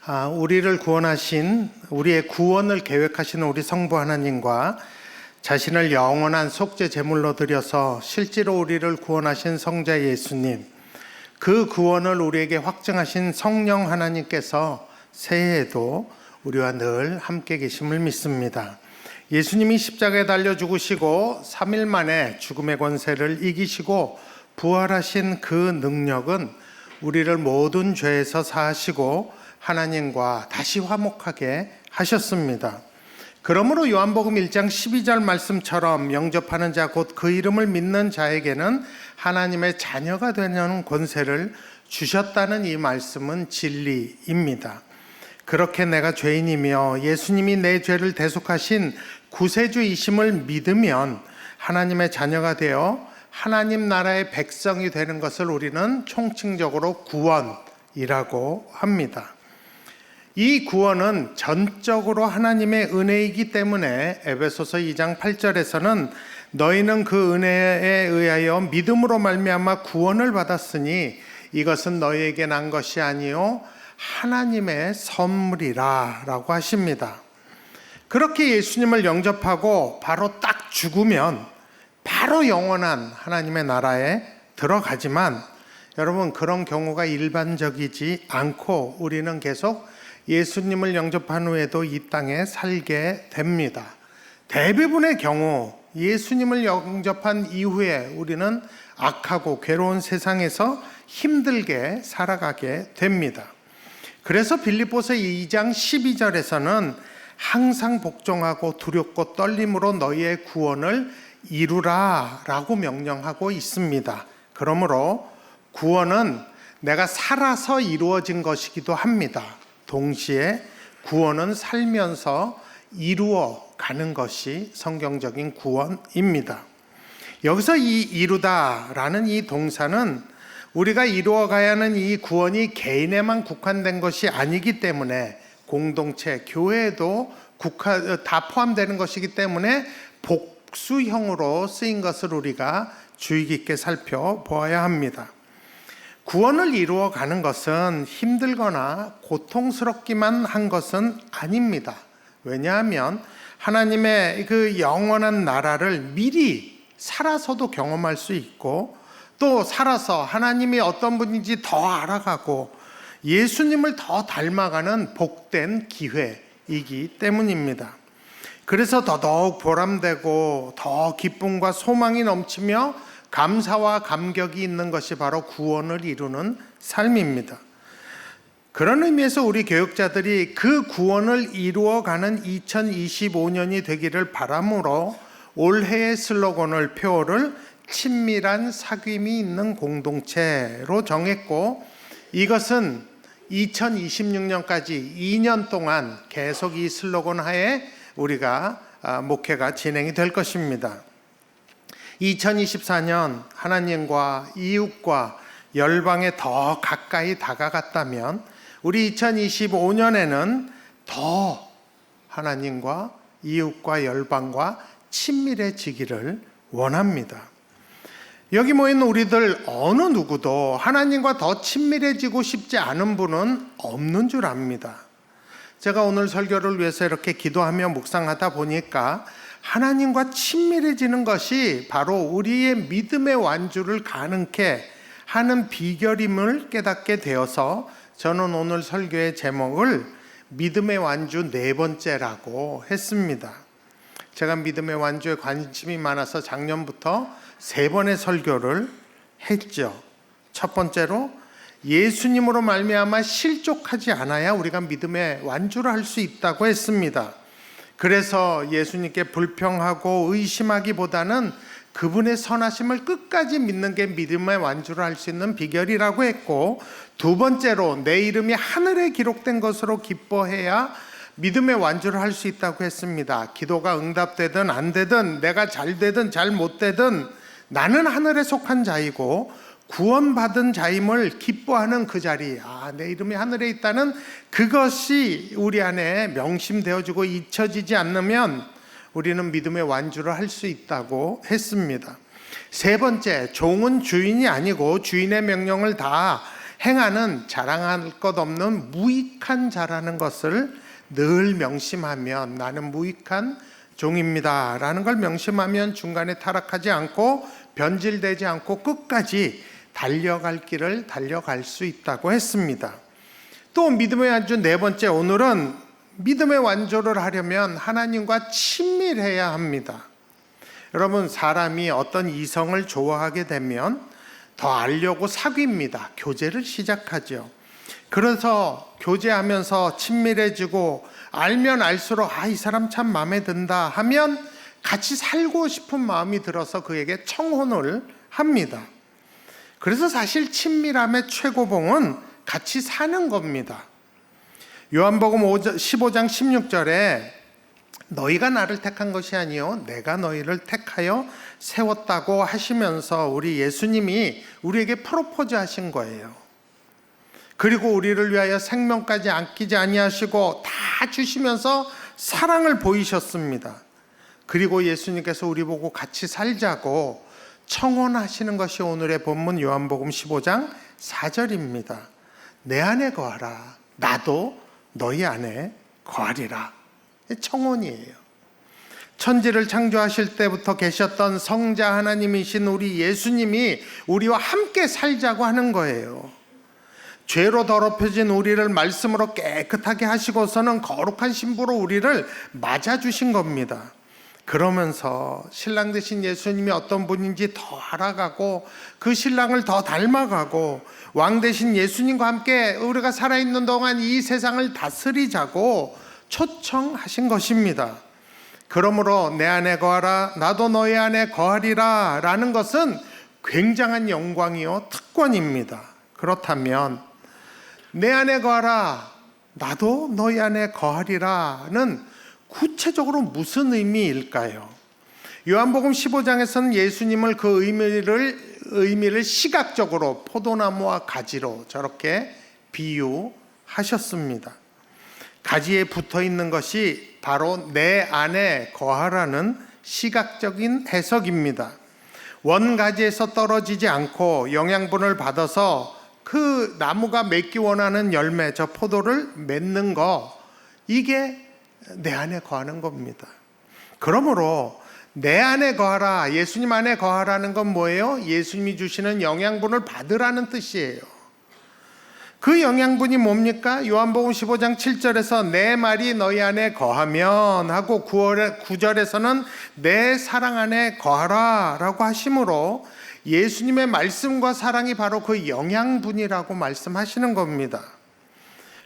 우리를 구원하신, 우리의 구원을 계획하시는 우리 성부 하나님과 자신을 영원한 속죄 제물로 드려서 실제로 우리를 구원하신 성자 예수님, 그 구원을 우리에게 확증하신 성령 하나님께서 새해에도 우리와 늘 함께 계심을 믿습니다. 예수님이 십자가에 달려 죽으시고 3일 만에 죽음의 권세를 이기시고 부활하신 그 능력은 우리를 모든 죄에서 사하시고 하나님과 다시 화목하게 하셨습니다. 그러므로 요한복음 1장 12절 말씀처럼 영접하는 자 곧 그 이름을 믿는 자에게는 하나님의 자녀가 되는 권세를 주셨다는 이 말씀은 진리입니다. 그렇게 내가 죄인이며 예수님이 내 죄를 대속하신 구세주이심을 믿으면 하나님의 자녀가 되어 하나님 나라의 백성이 되는 것을 우리는 총칭적으로 구원이라고 합니다. 이 구원은 전적으로 하나님의 은혜이기 때문에 에베소서 2장 8절에서는 너희는 그 은혜에 의하여 믿음으로 말미암아 구원을 받았으니 이것은 너희에게 난 것이 아니요 하나님의 선물이라 라고 하십니다. 그렇게 예수님을 영접하고 바로 딱 죽으면 바로 영원한 하나님의 나라에 들어가지만 여러분, 그런 경우가 일반적이지 않고 우리는 계속 예수님을 영접한 후에도 이 땅에 살게 됩니다. 대부분의 경우 예수님을 영접한 이후에 우리는 악하고 괴로운 세상에서 힘들게 살아가게 됩니다. 그래서 빌립보서 2장 12절에서는 항상 복종하고 두렵고 떨림으로 너희의 구원을 이루라 라고 명령하고 있습니다. 그러므로 구원은 내가 살아서 이루어진 것이기도 합니다. 동시에 구원은 살면서 이루어가는 것이 성경적인 구원입니다. 여기서 이 이루다라는 이 동사는 우리가 이루어가야 하는 이 구원이 개인에만 국한된 것이 아니기 때문에 공동체, 교회에도 다 포함되는 것이기 때문에 복수형으로 쓰인 것을 우리가 주의 깊게 살펴보아야 합니다. 구원을 이루어가는 것은 힘들거나 고통스럽기만 한 것은 아닙니다. 왜냐하면 하나님의 그 영원한 나라를 미리 살아서도 경험할 수 있고 또 살아서 하나님이 어떤 분인지 더 알아가고 예수님을 더 닮아가는 복된 기회이기 때문입니다. 그래서 더더욱 보람되고 더 기쁨과 소망이 넘치며 감사와 감격이 있는 것이 바로 구원을 이루는 삶입니다. 그런 의미에서 우리 교육자들이 그 구원을 이루어가는 2025년이 되기를 바람으로 올해의 슬로건을 표어를 친밀한 사귐이 있는 공동체로 정했고 이것은 2026년까지 2년 동안 계속 이 슬로건 하에 우리가 목회가 진행이 될 것입니다. 2024년 하나님과 이웃과 열방에 더 가까이 다가갔다면 우리 2025년에는 더 하나님과 이웃과 열방과 친밀해지기를 원합니다. 여기 모인 우리들 어느 누구도 하나님과 더 친밀해지고 싶지 않은 분은 없는 줄 압니다. 제가 오늘 설교를 위해서 이렇게 기도하며 묵상하다 보니까 하나님과 친밀해지는 것이 바로 우리의 믿음의 완주를 가능케 하는 비결임을 깨닫게 되어서 저는 오늘 설교의 제목을 믿음의 완주 네 번째라고 했습니다. 제가 믿음의 완주에 관심이 많아서 작년부터 3번의 설교를 했죠. 첫 번째로 예수님으로 말미암아 실족하지 않아야 우리가 믿음의 완주를 할 수 있다고 했습니다. 그래서 예수님께 불평하고 의심하기보다는 그분의 선하심을 끝까지 믿는 게 믿음의 완주를 할 수 있는 비결이라고 했고, 두 번째로 내 이름이 하늘에 기록된 것으로 기뻐해야 믿음의 완주를 할 수 있다고 했습니다. 기도가 응답되든 안 되든 내가 잘 되든 잘 못 되든 나는 하늘에 속한 자이고 구원받은 자임을 기뻐하는 그 자리, 내 이름이 하늘에 있다는 그것이 우리 안에 명심되어지고 잊혀지지 않으면 우리는 믿음의 완주를 할 수 있다고 했습니다. 세 번째, 종은 주인이 아니고 주인의 명령을 다 행하는 자랑할 것 없는 무익한 자라는 것을 늘 명심하면 나는 무익한 종입니다 라는 걸 명심하면 중간에 타락하지 않고 변질되지 않고 끝까지 달려갈 길을 달려갈 수 있다고 했습니다. 또 믿음의 완주 네 번째, 오늘은 믿음의 완주를 하려면 하나님과 친밀해야 합니다. 여러분, 사람이 어떤 이성을 좋아하게 되면 더 알려고 사귀입니다. 교제를 시작하죠. 그래서 교제하면서 친밀해지고 알면 알수록 이 사람 참 마음에 든다 하면 같이 살고 싶은 마음이 들어서 그에게 청혼을 합니다. 그래서 사실 친밀함의 최고봉은 같이 사는 겁니다. 요한복음 15장 16절에 너희가 나를 택한 것이 아니요 내가 너희를 택하여 세웠다고 하시면서 우리 예수님이 우리에게 프로포즈 하신 거예요. 그리고 우리를 위하여 생명까지 아끼지 아니하시고 다 주시면서 사랑을 보이셨습니다. 그리고 예수님께서 우리 보고 같이 살자고 청혼하시는 것이 오늘의 본문 요한복음 15장 4절입니다. 내 안에 거하라 나도 너희 안에 거하리라. 청혼이에요. 천지를 창조하실 때부터 계셨던 성자 하나님이신 우리 예수님이 우리와 함께 살자고 하는 거예요. 죄로 더럽혀진 우리를 말씀으로 깨끗하게 하시고서는 거룩한 신부로 우리를 맞아주신 겁니다. 그러면서 신랑 되신 예수님이 어떤 분인지 더 알아가고 그 신랑을 더 닮아가고 왕 되신 예수님과 함께 우리가 살아있는 동안 이 세상을 다스리자고 초청하신 것입니다. 그러므로 내 안에 거하라 나도 너희 안에 거하리라 라는 것은 굉장한 영광이요 특권입니다. 그렇다면 내 안에 거하라 나도 너희 안에 거하리라는 구체적으로 무슨 의미일까요? 요한복음 15장에서는 예수님을 그 의미를 시각적으로 포도나무와 가지로 저렇게 비유하셨습니다. 가지에 붙어 있는 것이 바로 내 안에 거하라는 시각적인 해석입니다. 원가지에서 떨어지지 않고 영양분을 받아서 그 나무가 맺기 원하는 열매, 저 포도를 맺는 거, 이게 내 안에 거하는 겁니다. 그러므로 내 안에 거하라, 예수님 안에 거하라는 건 뭐예요? 예수님이 주시는 영양분을 받으라는 뜻이에요. 그 영양분이 뭡니까? 요한복음 15장 7절에서 내 말이 너희 안에 거하면 하고 9절에서는 내 사랑 안에 거하라 라고 하심으로 예수님의 말씀과 사랑이 바로 그 영양분이라고 말씀하시는 겁니다.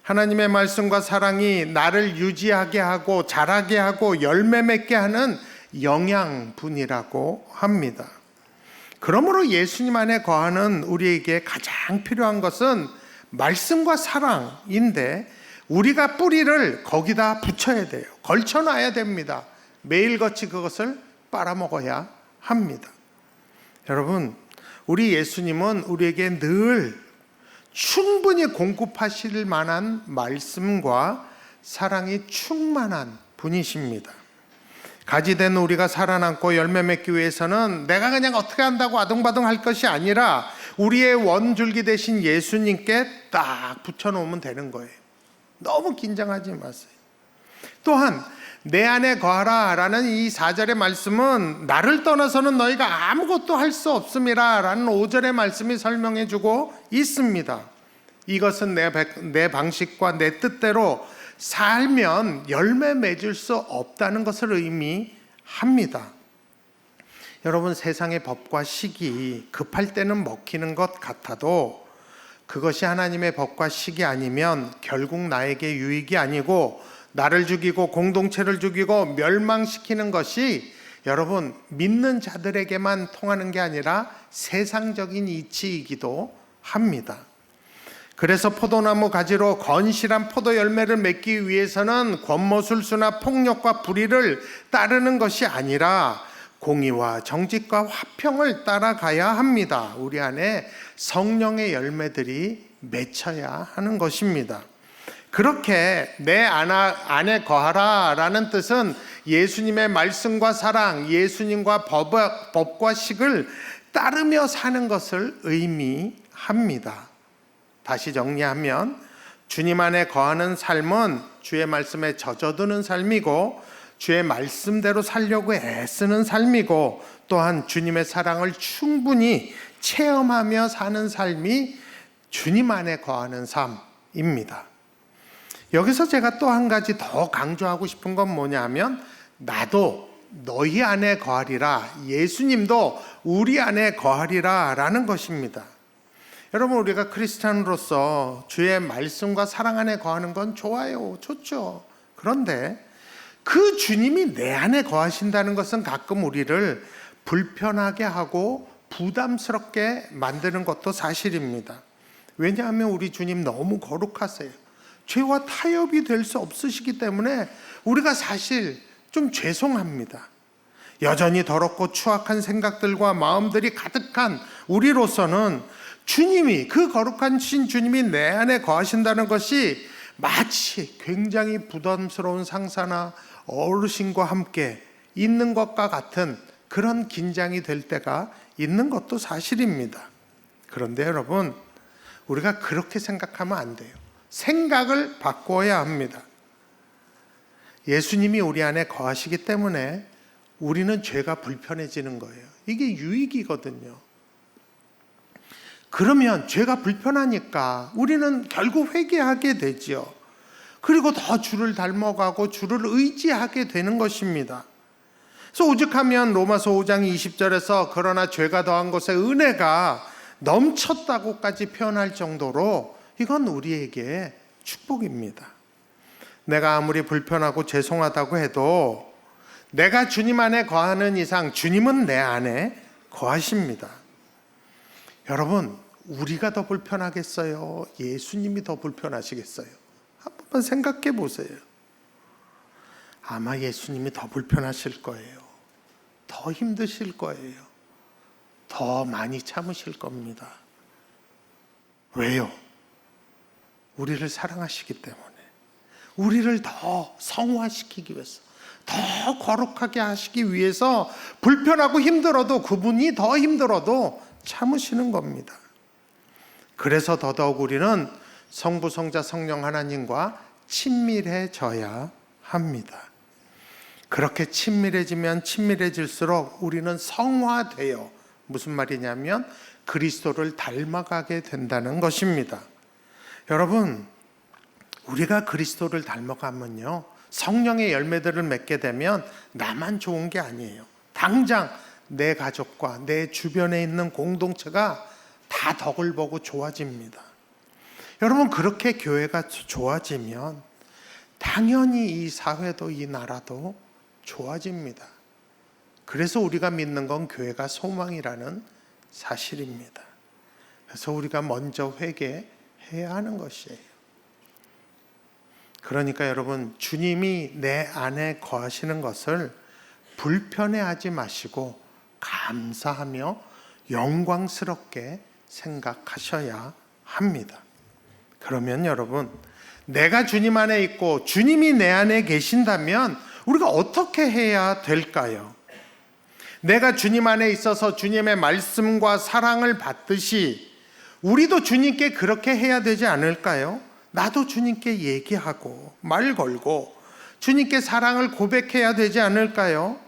하나님의 말씀과 사랑이 나를 유지하게 하고 자라게 하고 열매 맺게 하는 영양분이라고 합니다. 그러므로 예수님 안에 거하는 우리에게 가장 필요한 것은 말씀과 사랑인데 우리가 뿌리를 거기다 붙여야 돼요. 걸쳐놔야 됩니다. 매일같이 그것을 빨아먹어야 합니다. 여러분, 우리 예수님은 우리에게 늘 충분히 공급하실 만한 말씀과 사랑이 충만한 분이십니다. 가지된 우리가 살아남고 열매 맺기 위해서는 내가 그냥 어떻게 한다고 아둥바둥 할 것이 아니라 우리의 원줄기 되신 예수님께 딱 붙여놓으면 되는 거예요. 너무 긴장하지 마세요. 또한 내 안에 거하라 라는 이 4절의 말씀은 나를 떠나서는 너희가 아무것도 할 수 없음이라 라는 5절의 말씀이 설명해 주고 있습니다. 이것은 내 방식과 내 뜻대로 살면 열매 맺을 수 없다는 것을 의미합니다. 여러분, 세상의 법과 식이 급할 때는 먹히는 것 같아도 그것이 하나님의 법과 식이 아니면 결국 나에게 유익이 아니고 나를 죽이고 공동체를 죽이고 멸망시키는 것이 여러분 믿는 자들에게만 통하는 게 아니라 세상적인 이치이기도 합니다. 그래서 포도나무 가지로 건실한 포도 열매를 맺기 위해서는 권모술수나 폭력과 불의를 따르는 것이 아니라 공의와 정직과 화평을 따라가야 합니다. 우리 안에 성령의 열매들이 맺혀야 하는 것입니다. 그렇게 내 안에 거하라 라는 뜻은 예수님의 말씀과 사랑, 예수님과 법과 식을 따르며 사는 것을 의미합니다. 다시 정리하면 주님 안에 거하는 삶은 주의 말씀에 젖어드는 삶이고 주의 말씀대로 살려고 애쓰는 삶이고 또한 주님의 사랑을 충분히 체험하며 사는 삶이 주님 안에 거하는 삶입니다. 여기서 제가 또 한 가지 더 강조하고 싶은 건 뭐냐면 나도 너희 안에 거하리라, 예수님도 우리 안에 거하리라 라는 것입니다. 여러분, 우리가 크리스찬으로서 주의 말씀과 사랑 안에 거하는 건 좋아요, 좋죠. 그런데 그 주님이 내 안에 거하신다는 것은 가끔 우리를 불편하게 하고 부담스럽게 만드는 것도 사실입니다. 왜냐하면 우리 주님 너무 거룩하세요. 죄와 타협이 될 수 없으시기 때문에 우리가 사실 좀 죄송합니다. 여전히 더럽고 추악한 생각들과 마음들이 가득한 우리로서는 주님이, 그 거룩한 주님이 내 안에 거하신다는 것이 마치 굉장히 부담스러운 상사나 어르신과 함께 있는 것과 같은 그런 긴장이 될 때가 있는 것도 사실입니다. 그런데 여러분, 우리가 그렇게 생각하면 안 돼요. 생각을 바꿔야 합니다. 예수님이 우리 안에 거하시기 때문에 우리는 죄가 불편해지는 거예요. 이게 유익이거든요. 그러면 죄가 불편하니까 우리는 결국 회개하게 되죠. 그리고 더 주를 닮아가고 주를 의지하게 되는 것입니다. 그래서 오죽하면 로마서 5장 20절에서 그러나 죄가 더한 것에 은혜가 넘쳤다고까지 표현할 정도로 이건 우리에게 축복입니다. 내가 아무리 불편하고 죄송하다고 해도 내가 주님 안에 거하는 이상 주님은 내 안에 거하십니다. 여러분, 우리가 더 불편하겠어요? 예수님이 더 불편하시겠어요? 한 번만 생각해 보세요. 아마 예수님이 더 불편하실 거예요. 더 힘드실 거예요. 더 많이 참으실 겁니다. 왜요? 우리를 사랑하시기 때문에, 우리를 더 성화시키기 위해서, 더 거룩하게 하시기 위해서 불편하고 힘들어도, 그분이 더 힘들어도 참으시는 겁니다. 그래서 더더욱 우리는 성부, 성자, 성령 하나님과 친밀해져야 합니다. 그렇게 친밀해지면 친밀해질수록 우리는 성화돼요. 무슨 말이냐면 그리스도를 닮아가게 된다는 것입니다. 여러분, 우리가 그리스도를 닮아가면요, 성령의 열매들을 맺게 되면 나만 좋은 게 아니에요. 당장 내 가족과 내 주변에 있는 공동체가 다 덕을 보고 좋아집니다. 여러분, 그렇게 교회가 좋아지면 당연히 이 사회도 이 나라도 좋아집니다. 그래서 우리가 믿는 건 교회가 소망이라는 사실입니다. 그래서 우리가 먼저 회개해야 하는 것이에요. 그러니까 여러분, 주님이 내 안에 거하시는 것을 불편해하지 마시고 감사하며 영광스럽게 생각하셔야 합니다. 그러면 여러분, 내가 주님 안에 있고 주님이 내 안에 계신다면 우리가 어떻게 해야 될까요? 내가 주님 안에 있어서 주님의 말씀과 사랑을 받듯이 우리도 주님께 그렇게 해야 되지 않을까요? 나도 주님께 얘기하고 말 걸고 주님께 사랑을 고백해야 되지 않을까요?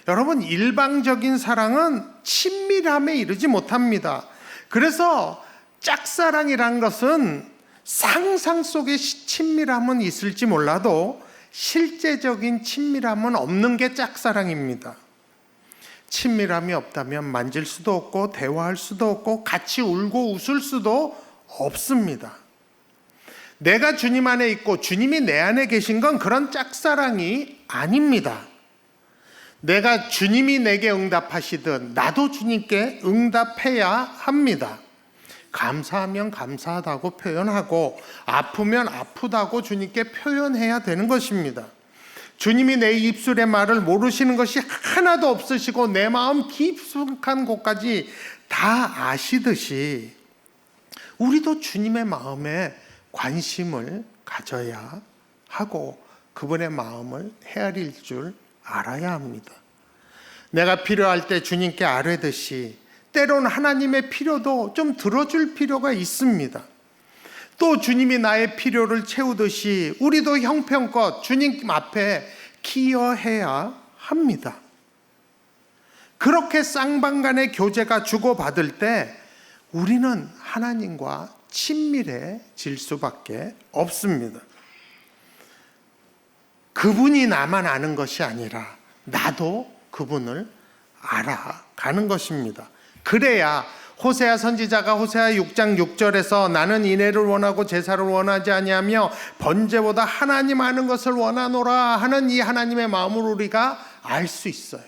여러분, 일방적인 사랑은 친밀함에 이르지 못합니다. 그래서 짝사랑이란 것은 상상 속의 친밀함은 있을지 몰라도 실제적인 친밀함은 없는 게 짝사랑입니다. 친밀함이 없다면 만질 수도 없고 대화할 수도 없고 같이 울고 웃을 수도 없습니다. 내가 주님 안에 있고 주님이 내 안에 계신 건 그런 짝사랑이 아닙니다. 내가 주님이 내게 응답하시듯 나도 주님께 응답해야 합니다. 감사하면 감사하다고 표현하고 아프면 아프다고 주님께 표현해야 되는 것입니다. 주님이 내 입술의 말을 모르시는 것이 하나도 없으시고 내 마음 깊숙한 곳까지 다 아시듯이 우리도 주님의 마음에 관심을 가져야 하고 그분의 마음을 헤아릴 줄 알아야 합니다. 내가 필요할 때 주님께 아뢰듯이 때로는 하나님의 필요도 좀 들어줄 필요가 있습니다. 또 주님이 나의 필요를 채우듯이 우리도 형편껏 주님 앞에 기여해야 합니다. 그렇게 쌍방간의 교제가 주고받을 때 우리는 하나님과 친밀해질 수밖에 없습니다. 그분이 나만 아는 것이 아니라 나도 그분을 알아가는 것입니다. 그래야 호세아 선지자가 호세아 6장 6절에서 나는 인애를 원하고 제사를 원하지 아니하며 번제보다 하나님 아는 것을 원하노라 하는 이 하나님의 마음을 우리가 알 수 있어요.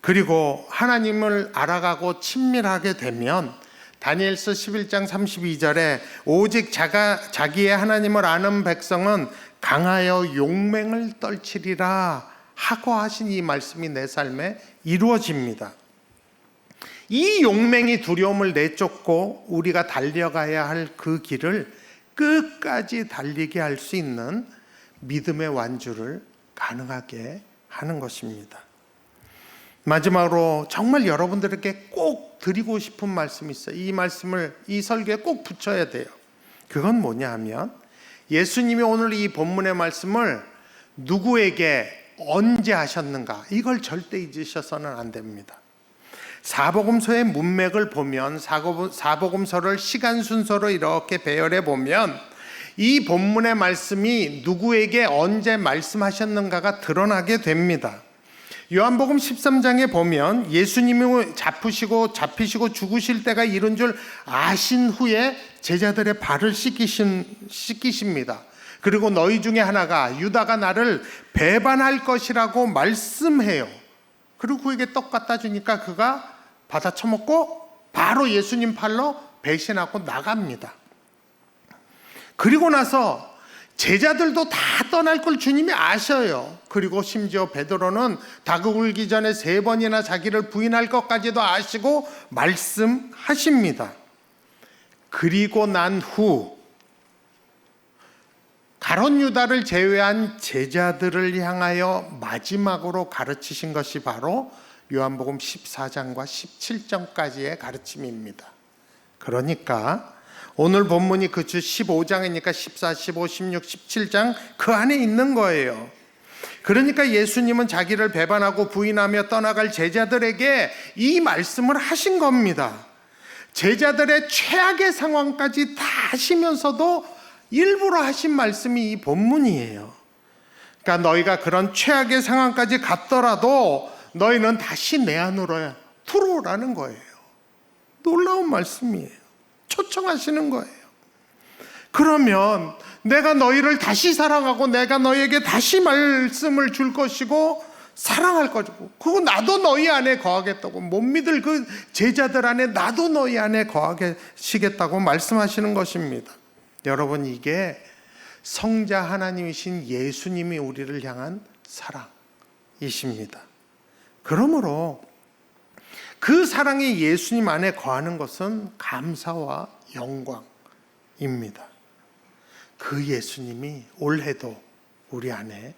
그리고 하나님을 알아가고 친밀하게 되면 다니엘서 11장 32절에 오직 자기의 하나님을 아는 백성은 강하여 용맹을 떨치리라 하고 하신 이 말씀이 내 삶에 이루어집니다. 이 용맹이 두려움을 내쫓고 우리가 달려가야 할 그 길을 끝까지 달리게 할 수 있는 믿음의 완주를 가능하게 하는 것입니다. 마지막으로 정말 여러분들에게 꼭 드리고 싶은 말씀이 있어요. 이 말씀을 이 설교에 꼭 붙여야 돼요. 그건 뭐냐 하면 예수님이 오늘 이 본문의 말씀을 누구에게 언제 하셨는가, 이걸 절대 잊으셔서는 안 됩니다. 사복음서의 문맥을 보면 사복음서를 시간 순서로 이렇게 배열해 보면 이 본문의 말씀이 누구에게 언제 말씀하셨는가가 드러나게 됩니다. 요한복음 13장에 보면 예수님이 잡히시고 죽으실 때가 이른 줄 아신 후에 제자들의 발을 씻기십니다. 그리고 너희 중에 하나가 유다가 나를 배반할 것이라고 말씀해요. 그리고 그에게 떡 갖다 주니까 그가 받아 처먹고 바로 예수님 팔로 배신하고 나갑니다. 그리고 나서 제자들도 다 떠날 걸 주님이 아셔요. 그리고 심지어 베드로는 닭을 울기 전에 3번이나 자기를 부인할 것까지도 아시고 말씀하십니다. 그리고 난 후 가룟 유다를 제외한 제자들을 향하여 마지막으로 가르치신 것이 바로 요한복음 14장과 17장까지의 가르침입니다. 그러니까 오늘 본문이 그 주 15장이니까 14, 15, 16, 17장 그 안에 있는 거예요. 그러니까 예수님은 자기를 배반하고 부인하며 떠나갈 제자들에게 이 말씀을 하신 겁니다. 제자들의 최악의 상황까지 다 하시면서도 일부러 하신 말씀이 이 본문이에요. 그러니까 너희가 그런 최악의 상황까지 갔더라도 너희는 다시 내 안으로 들어오라는 거예요. 놀라운 말씀이에요. 초청하시는 거예요. 그러면 내가 너희를 다시 사랑하고 내가 너희에게 다시 말씀을 줄 것이고 사랑할 것이고 그거 나도 너희 안에 거하겠다고, 못 믿을 그 제자들 안에 나도 너희 안에 거하시겠다고 말씀하시는 것입니다. 여러분, 이게 성자 하나님이신 예수님이 우리를 향한 사랑이십니다. 그러므로 그 사랑이 예수님 안에 거하는 것은 감사와 영광입니다. 그 예수님이 올해도 우리 안에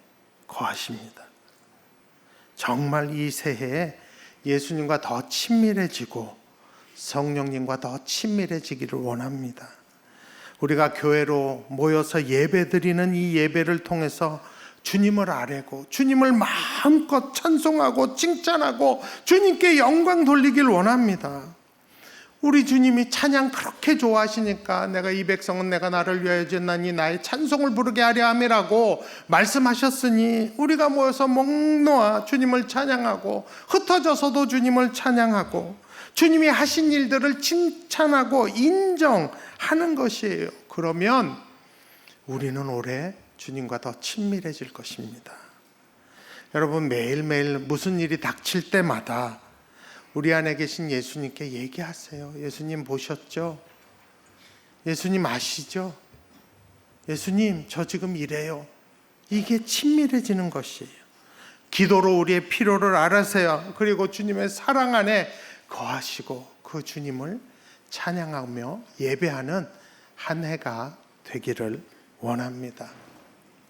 거하십니다. 정말 이 새해에 예수님과 더 친밀해지고 성령님과 더 친밀해지기를 원합니다. 우리가 교회로 모여서 예배드리는 이 예배를 통해서 주님을 아뢰고 주님을 마음껏 찬송하고 칭찬하고 주님께 영광 돌리길 원합니다. 우리 주님이 찬양 그렇게 좋아하시니까 내가 이 백성은 내가 나를 위하여 지었나니 나의 찬송을 부르게 하려 함이라고 말씀하셨으니 우리가 모여서 목 놓아 주님을 찬양하고 흩어져서도 주님을 찬양하고 주님이 하신 일들을 칭찬하고 인정하는 것이에요. 그러면 우리는 올해 주님과 더 친밀해질 것입니다. 여러분, 매일매일 무슨 일이 닥칠 때마다 우리 안에 계신 예수님께 얘기하세요. 예수님 보셨죠? 예수님 아시죠? 예수님, 저 지금 이래요. 이게 친밀해지는 것이에요. 기도로 우리의 필요를 알아세요. 그리고 주님의 사랑 안에 거하시고 그 주님을 찬양하며 예배하는 한 해가 되기를 원합니다.